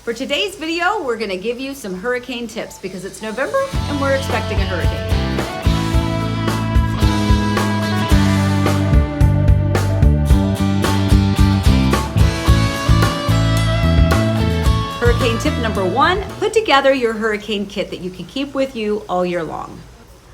For today's video, we're going to give you some hurricane tips because it's November and we're expecting a hurricane. Hurricane tip number 1, put together your hurricane kit that you can keep with you all year long.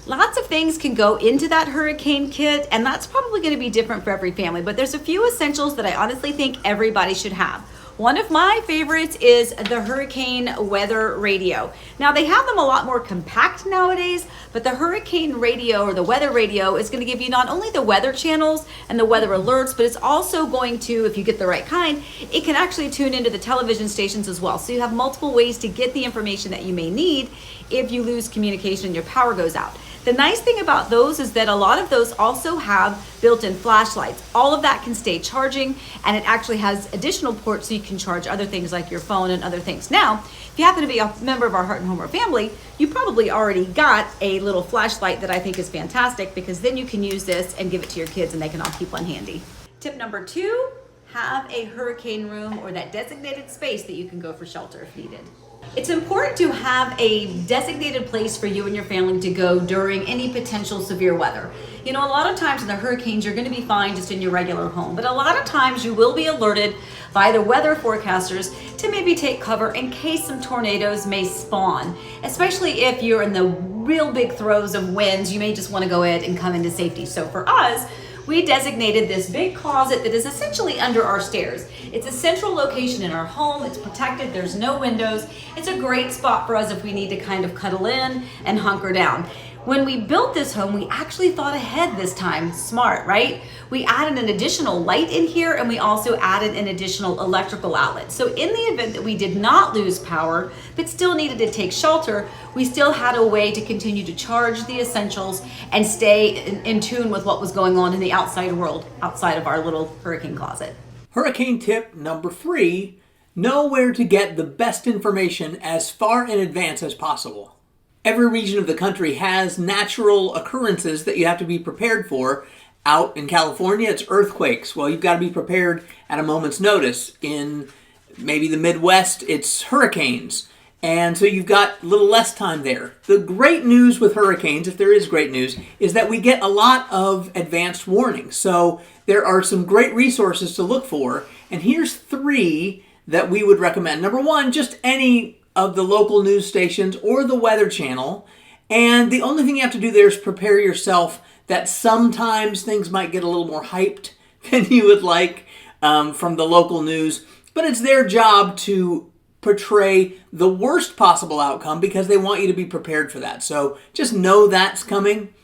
Lots of things can go into that hurricane kit, and that's probably going to be different for every family, but there's a few essentials that I honestly think everybody should have. One of my favorites is the hurricane weather radio. Now they have them a lot more compact nowadays, but the hurricane radio or the weather radio is going to give you not only the weather channels and the weather alerts, but it's also going to, if you get the right kind, it can actually tune into the television stations as well. So you have multiple ways to get the information that you may need if you lose communication and your power goes out. The nice thing about those is that a lot of those also have built-in flashlights. All of that can stay charging, and it actually has additional ports so you can charge other things like your phone and other things. Now, if you happen to be a member of our Heart and Homer family, you probably already got a little flashlight that I think is fantastic, because then you can use this and give it to your kids and they can all keep one handy. Tip number 2, have a hurricane room or that designated space that you can go for shelter if needed. It's important to have a designated place for you and your family to go during any potential severe weather. You know, a lot of times in the hurricanes, you're going to be fine just in your regular home, but a lot of times you will be alerted by the weather forecasters to maybe take cover in case some tornadoes may spawn, especially if you're in the real big throes of winds. You may just want to go ahead and come into safety. So for us, we designated this big closet that is essentially under our stairs. It's a central location in our home. It's protected. There's no windows. It's a great spot for us if we need to kind of cuddle in and hunker down. When we built this home, we actually thought ahead this time. Smart, right? We added an additional light in here, and we also added an additional electrical outlet. So in the event that we did not lose power, but still needed to take shelter, we still had a way to continue to charge the essentials and stay in tune with what was going on in the outside world, outside of our little hurricane closet. Hurricane tip number 3, know where to get the best information as far in advance as possible. Every region of the country has natural occurrences that you have to be prepared for. Out in California, it's earthquakes. Well, you've got to be prepared at a moment's notice. In maybe the Midwest, it's hurricanes. And so you've got a little less time there. The great news with hurricanes, if there is great news, is that we get a lot of advanced warning. So there are some great resources to look for. And here's 3 that we would recommend. Number 1, just any of the local news stations or the Weather Channel. And the only thing you have to do there is prepare yourself that sometimes things might get a little more hyped than you would like from the local news. But it's their job to portray the worst possible outcome because they want you to be prepared for that. So just know that's coming.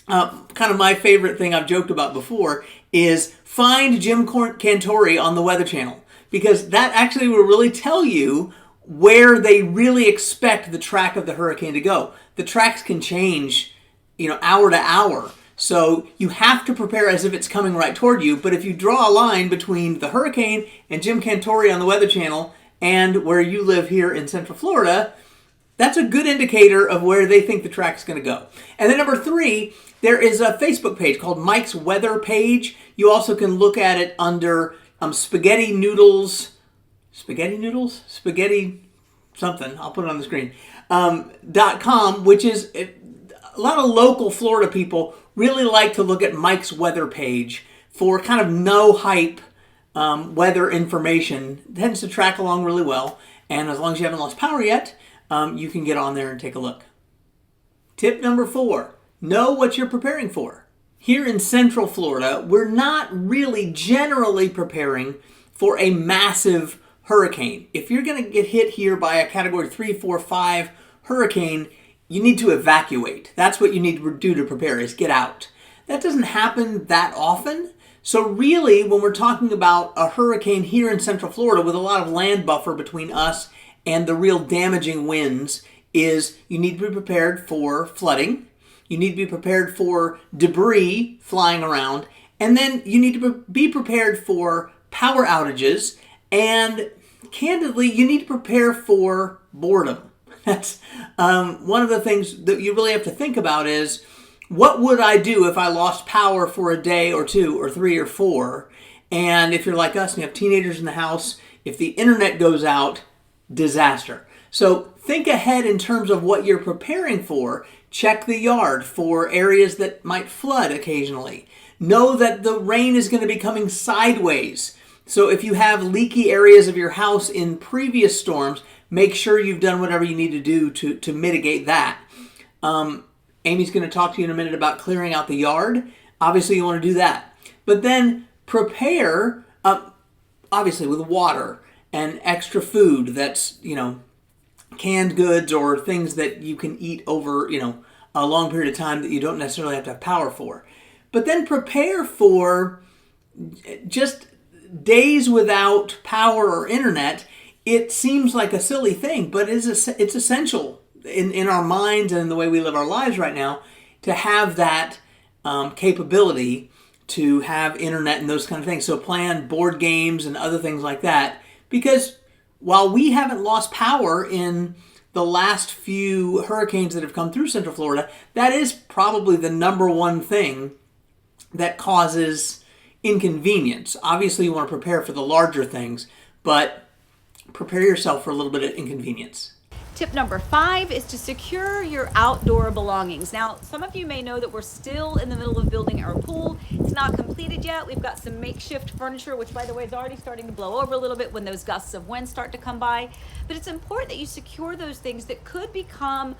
Kind of my favorite thing I've joked about before is find Jim Cantore on the Weather Channel, because that actually will really tell you where they really expect the track of the hurricane to go. The tracks can change, hour to hour. So you have to prepare as if it's coming right toward you. But if you draw a line between the hurricane and Jim Cantore on the Weather Channel and where you live here in Central Florida, that's a good indicator of where they think the track's going to go. And then number 3, there is a Facebook page called Mike's Weather Page. You also can look at it under spaghetti something, I'll put it on the screen, .com, which is a lot of local Florida people really like to look at Mike's Weather Page for kind of no hype weather information. It tends to track along really well, and as long as you haven't lost power yet, you can get on there and take a look. Tip number 4, know what you're preparing for. Here in Central Florida, we're not really generally preparing for a massive hurricane. If you're going to get hit here by a category 3, 4, 5 hurricane, you need to evacuate. That's what you need to do to prepare, is get out. That doesn't happen that often. So really, when we're talking about a hurricane here in Central Florida with a lot of land buffer between us and the real damaging winds, is you need to be prepared for flooding. You need to be prepared for debris flying around. And then you need to be prepared for power outages. And candidly, you need to prepare for boredom. That's one of the things that you really have to think about is, what would I do if I lost power for a day or 2 or 3 or 4? And if you're like us and you have teenagers in the house, if the internet goes out, disaster. So think ahead in terms of what you're preparing for. Check the yard for areas that might flood occasionally. Know that the rain is going to be coming sideways. So if you have leaky areas of your house in previous storms, make sure you've done whatever you need to do to mitigate that. Amy's going to talk to you in a minute about clearing out the yard. Obviously, you want to do that. But then prepare, obviously, with water and extra food that's, canned goods or things that you can eat over, a long period of time that you don't necessarily have to have power for. But then prepare for just days without power or internet. It seems like a silly thing, but it's essential in our minds and in the way we live our lives right now to have that capability to have internet and those kind of things. So plan board games and other things like that, because while we haven't lost power in the last few hurricanes that have come through Central Florida, that is probably the number one thing that causes inconvenience. Obviously, you want to prepare for the larger things, but prepare yourself for a little bit of inconvenience. Tip number 5 is to secure your outdoor belongings. Now, some of you may know that we're still in the middle of building our pool. It's not completed yet. We've got some makeshift furniture, which, by the way, is already starting to blow over a little bit when those gusts of wind start to come by. But it's important that you secure those things that could become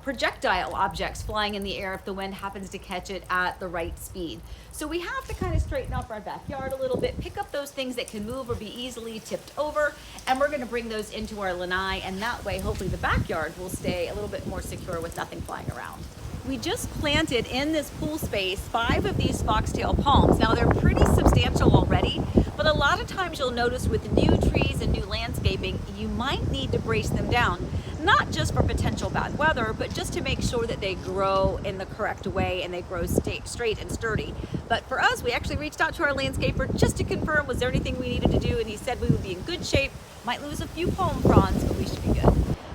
projectile objects flying in the air if the wind happens to catch it at the right speed. So we have to kind of straighten up our backyard a little bit, pick up those things that can move or be easily tipped over, and we're going to bring those into our lanai, and that way hopefully the backyard will stay a little bit more secure with nothing flying around. We just planted in this pool space 5 of these foxtail palms. Now they're pretty substantial already, but a lot of times you'll notice with new trees and new landscaping, you might need to brace them down. Not just for potential bad weather, but just to make sure that they grow in the correct way and they grow straight and sturdy. But for us, we actually reached out to our landscaper just to confirm was there anything we needed to do, and he said we would be in good shape. Might lose a few palm fronds, but we should be good.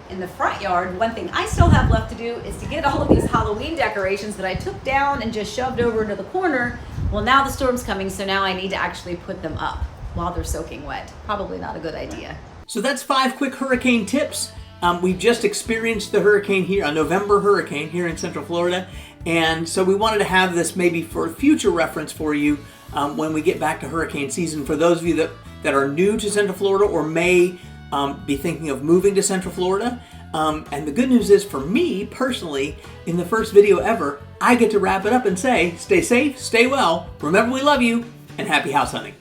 In the front yard, one thing I still have left to do is to get all of these Halloween decorations that I took down and just shoved over into the corner. Well, now the storm's coming, so now I need to actually put them up while they're soaking wet. Probably not a good idea. So that's 5 quick hurricane tips. We've just experienced the hurricane here, a November hurricane here in Central Florida, and so we wanted to have this maybe for future reference for you when we get back to hurricane season. For those of you that are new to Central Florida or may be thinking of moving to Central Florida, and the good news is for me personally, in the first video ever, I get to wrap it up and say, stay safe, stay well, remember we love you, and happy house hunting.